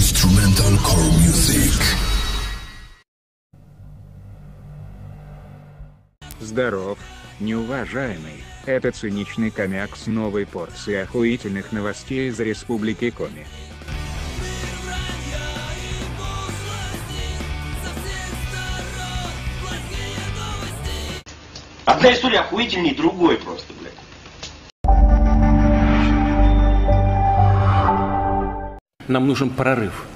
Instrumental core music. Здоров, неуважаемый. Это циничный комяк с новой порцией охуительных новостей из Республики Коми. Одна история охуительней другой просто, блядь. Нам нужен прорыв.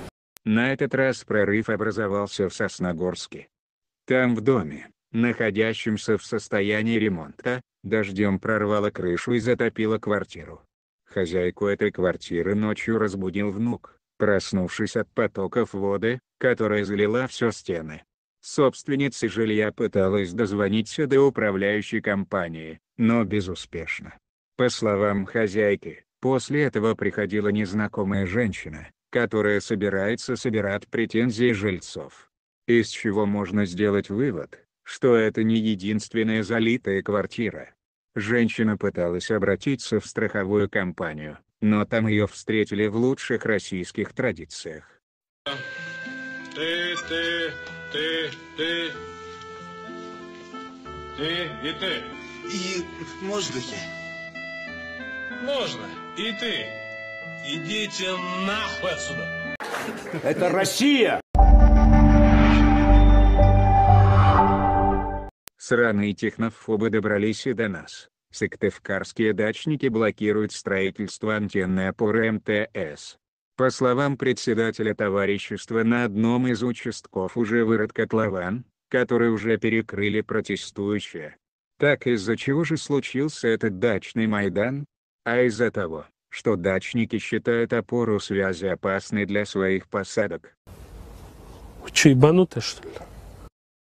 На этот раз прорыв образовался в Сосногорске. Там в доме, находящемся в состоянии ремонта, дождем прорвало крышу и затопило квартиру. Хозяйку этой квартиры ночью разбудил внук, проснувшись от потоков воды, которая залила все стены. Собственница жилья пыталась дозвониться до управляющей компании, но безуспешно. По словам хозяйки, после этого приходила незнакомая женщина, которая собирается собирать претензии жильцов. Из чего можно сделать вывод, что это не единственная залитая квартира. Женщина пыталась обратиться в страховую компанию, но там ее встретили в лучших российских традициях. Ты и ты. И в воздухе. Можно. И ты. Идите нахуй отсюда. Это Россия! Сраные технофобы добрались и до нас. Сыктывкарские дачники блокируют строительство антенной опоры МТС. По словам председателя товарищества, на одном из участков уже вырыт котлован, который уже перекрыли протестующие. Так из-за чего же случился этот дачный майдан? А из-за того, что дачники считают опору связи опасной для своих посадок. Вы что, ебанутые, что ли?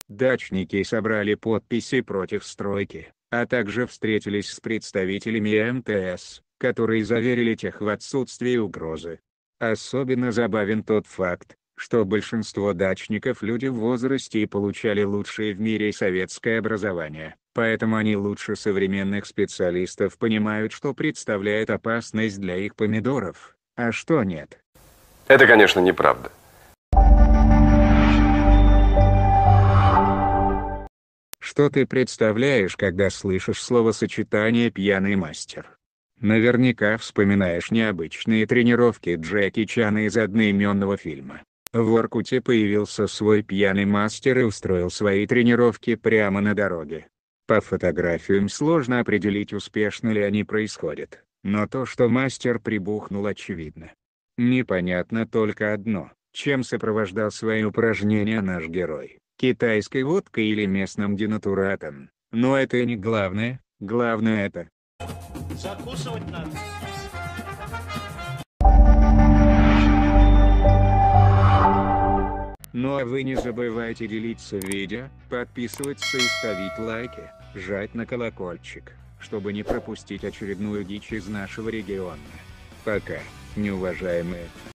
Дачники собрали подписи против стройки, а также встретились с представителями МТС, которые заверили тех в отсутствии угрозы. Особенно забавен тот факт, что большинство дачников люди в возрасте и получали лучшее в мире советское образование, поэтому они лучше современных специалистов понимают, что представляет опасность для их помидоров, а что нет. Это, конечно, неправда. Что ты представляешь, когда слышишь словосочетание «пьяный мастер»? Наверняка вспоминаешь необычные тренировки Джеки Чана из одноименного фильма. В Воркуте появился свой пьяный мастер и устроил свои тренировки прямо на дороге. По фотографиям сложно определить, успешно ли они происходят, но то, что мастер прибухнул, очевидно. Непонятно только одно: чем сопровождал свои упражнения наш герой, китайской водкой или местным денатуратом. Но это и не главное, главное это... Закусывать надо. Ну а вы не забывайте делиться видео, подписываться и ставить лайки, жать на колокольчик, чтобы не пропустить очередную дичь из нашего региона. Пока, неуважаемые.